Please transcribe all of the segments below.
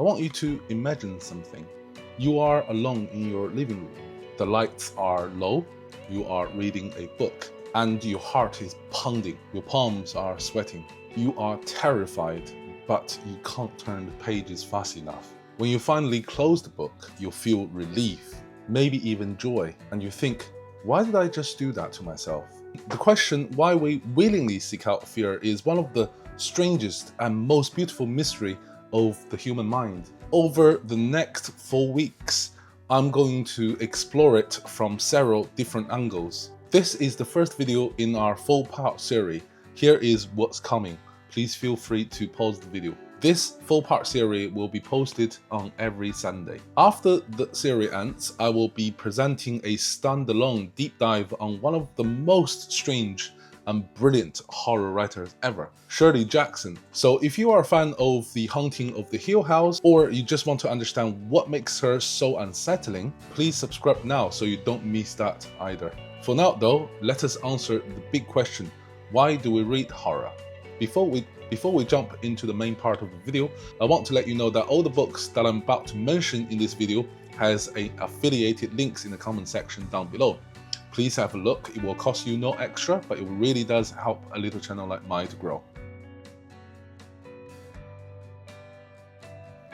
I want you to imagine something. You are alone in your living room. The lights are low, you are reading a book, and your heart is pounding. Your palms are sweating. You are terrified, but you can't turn the pages fast enough. When you finally close the book, you feel relief, maybe even joy, and you think, why did I just do that to myself? The question why we willingly seek out fear is one of the strangest and most beautiful mystery of the human mind. Over the next 4 weeks, I'm going to explore it from several different angles. This is the first video in our 4-part series. Here is what's coming. Please feel free to pause the video. This 4-part series will be posted on every Sunday. After the series ends, I will be presenting a standalone deep dive on one of the most strange and brilliant horror writers ever, Shirley Jackson. So if you are a fan of The Haunting of the Hill House, or you just want to understand what makes her so unsettling, please subscribe now so you don't miss that either. For now though, let us answer the big question, why do we read horror? Before we jump into the main part of the video, I want to let you know that all the books that I'm about to mention in this video has affiliated links in the comment section down below. Please have a look. It will cost you no extra, but it really does help a little channel like mine to grow.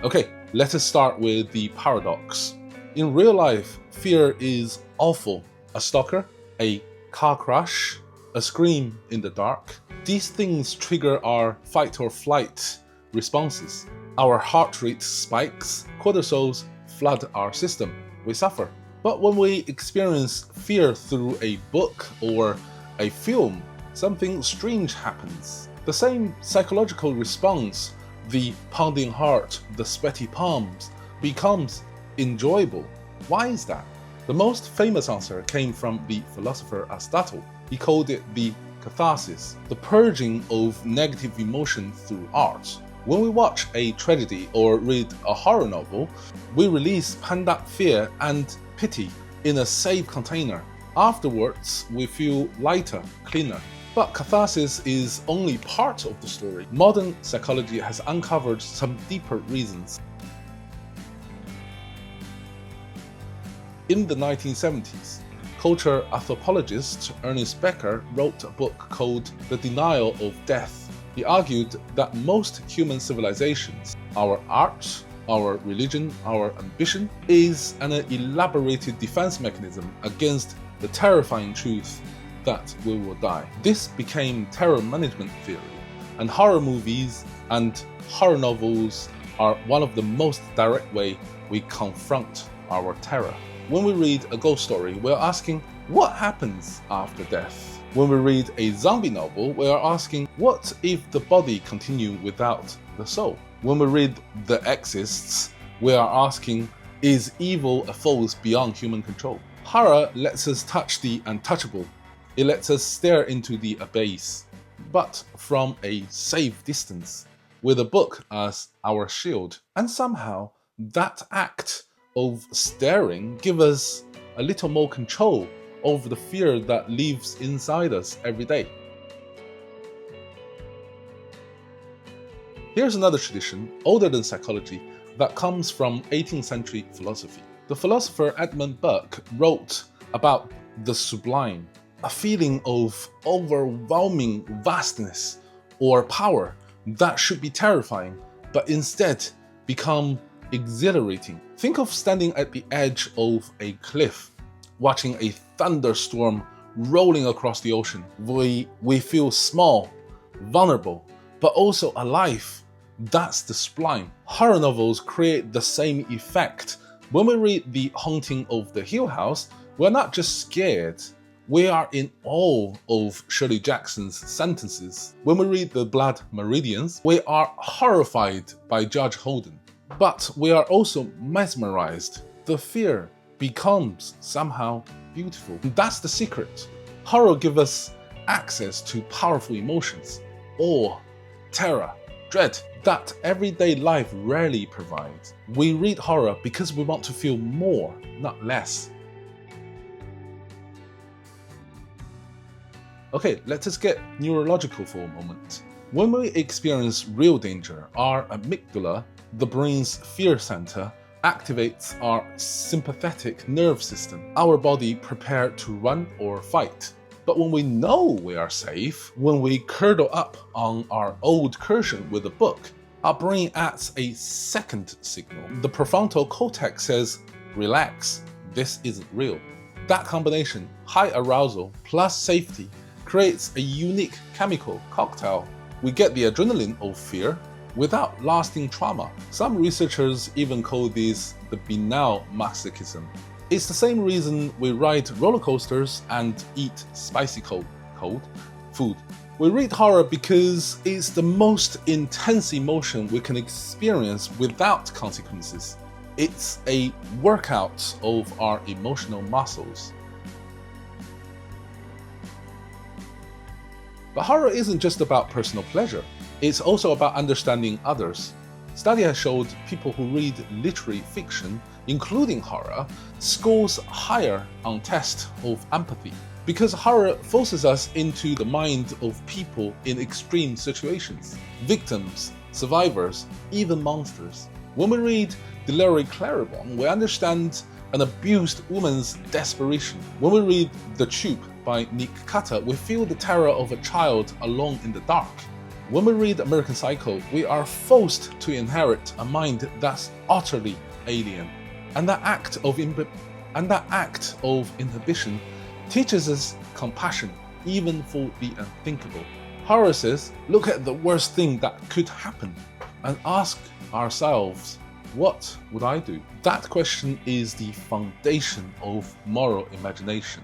Okay, let us start with the paradox. In real life, fear is awful. A stalker, a car crash, a scream in the dark. These things trigger our fight or flight responses. Our heart rate spikes, cortisols flood our system. We suffer. But when we experience fear through a book or a film, something strange happens. The same psychological response, the pounding heart, the sweaty palms, becomes enjoyable. Why is that? The most famous answer came from the philosopher Aristotle. He called it the Catharsis, the purging of negative emotion through art. When we watch a tragedy or read a horror novel, we release pent-up fear and pity in a safe container. Afterwards, we feel lighter, cleaner. But catharsis is only part of the story. Modern psychology has uncovered some deeper reasons. In the 1970s, culture anthropologist Ernest Becker wrote a book called The Denial of Death. He argued that most human civilizations, our art, our religion, our ambition, is an elaborated defense mechanism against the terrifying truth that we will die. This became terror management theory, and horror movies and horror novels are one of the most direct way we confront our terror. When we read a ghost story, we're asking, what happens after death? When we read a zombie novel, we are asking, what if the body continues without the soul? When we read The Exorcists, we are asking, is evil a force beyond human control? Horror lets us touch the untouchable. It lets us stare into the abyss, but from a safe distance, with a book as our shield. And somehow, that act of staring gives us a little more control over the fear that lives inside us every day. Here's another tradition, older than psychology, that comes from 18th century philosophy. The philosopher Edmund Burke wrote about the sublime, a feeling of overwhelming vastness or power that should be terrifying, but instead become exhilarating. Think of standing at the edge of a cliff, watching a thunderstorm rolling across the ocean. We feel small, vulnerable, but also alive. That's the sublime. Horror novels create the same effect. When we read The Haunting of the Hill House, we're not just scared, we are in awe of Shirley Jackson's sentences. When we read The Blood Meridians, we are horrified by Judge Holden. But we are also mesmerized. The fear becomes somehow beautiful. And that's the secret. Horror gives us access to powerful emotions, awe, terror, dread, that everyday life rarely provides. We read horror because we want to feel more, not less. Okay, let us get neurological for a moment. When we experience real danger, our amygdala the brain's fear center activates our sympathetic nerve system, our body prepared to run or fight. But when we know we are safe, when we curl up on our old cushion with a book, our brain adds a second signal. The prefrontal cortex says, relax, this isn't real. That combination, high arousal plus safety, creates a unique chemical cocktail. We get the adrenaline of fear without lasting trauma. Some researchers even call this the benign masochism. It's the same reason we ride roller coasters and eat spicy cold food. We read horror because it's the most intense emotion we can experience without consequences. It's a workout of our emotional muscles. But horror isn't just about personal pleasure. It's also about understanding others. Study has showed people who read literary fiction, including horror, scores higher on tests of empathy. Because horror forces us into the mind of people in extreme situations. Victims, survivors, even monsters. When we read Delary Claribon, we understand an abused woman's desperation. When we read The Tube by Nick Carter, we feel the terror of a child alone in the dark. When we read American Psycho, we are forced to inherit a mind that's utterly alien. And that act of inhibition teaches us compassion, even for the unthinkable. Horror says, look at the worst thing that could happen, and ask ourselves, what would I do? That question is the foundation of moral imagination.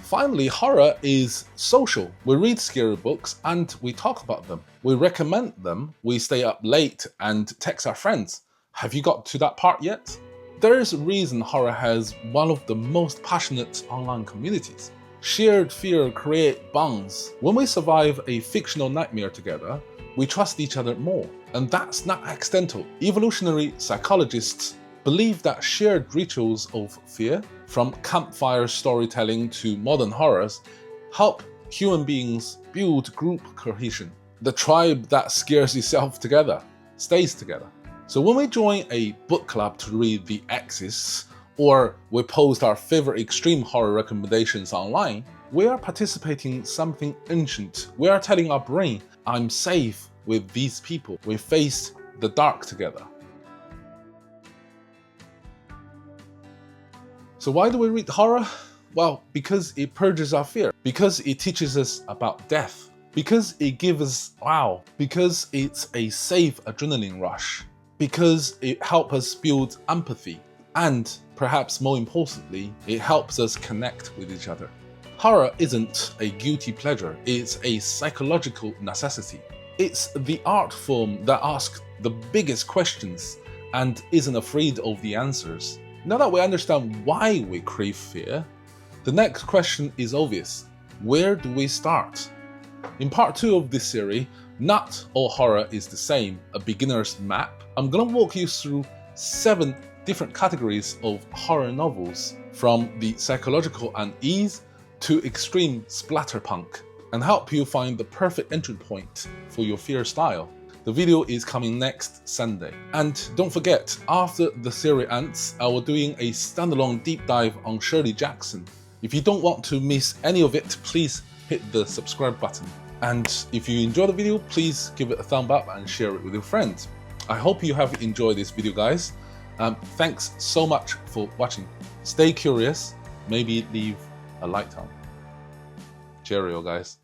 Finally, horror is social. We read scary books and we talk about them. We recommend them, we stay up late and text our friends. Have you got to that part yet? There is a reason horror has one of the most passionate online communities. Shared fear creates bonds. When we survive a fictional nightmare together, we trust each other more. And that's not accidental. Evolutionary psychologists believe that shared rituals of fear, from campfire storytelling to modern horrors, help human beings build group cohesion. The tribe that scares itself together stays together. So when we join a book club to read The Exorcist, or we post our favorite extreme horror recommendations online, we are participating in something ancient. We are telling our brain, I'm safe with these people. We face the dark together. So why do we read horror? Well, because it purges our fear, because it teaches us about death, because it gives us wow, because it's a safe adrenaline rush, because it helps us build empathy, and perhaps more importantly, it helps us connect with each other. Horror isn't a guilty pleasure, it's a psychological necessity. It's the art form that asks the biggest questions and isn't afraid of the answers. Now that we understand why we crave fear, the next question is obvious. Where do we start? In part 2 of this series, Not All Horror is the Same, a beginner's map, I'm gonna walk you through 7 different categories of horror novels, from the psychological unease to extreme splatterpunk, and help you find the perfect entry point for your fear style. The video is coming next Sunday. And don't forget, after the series ends, I will be doing a standalone deep dive on Shirley Jackson. If you don't want to miss any of it, please hit the subscribe button. And if you enjoyed the video, please give it a thumb up and share it with your friends. I hope you have enjoyed this video, guys. Thanks so much for watching. Stay curious, maybe leave a like on. Cheerio, guys.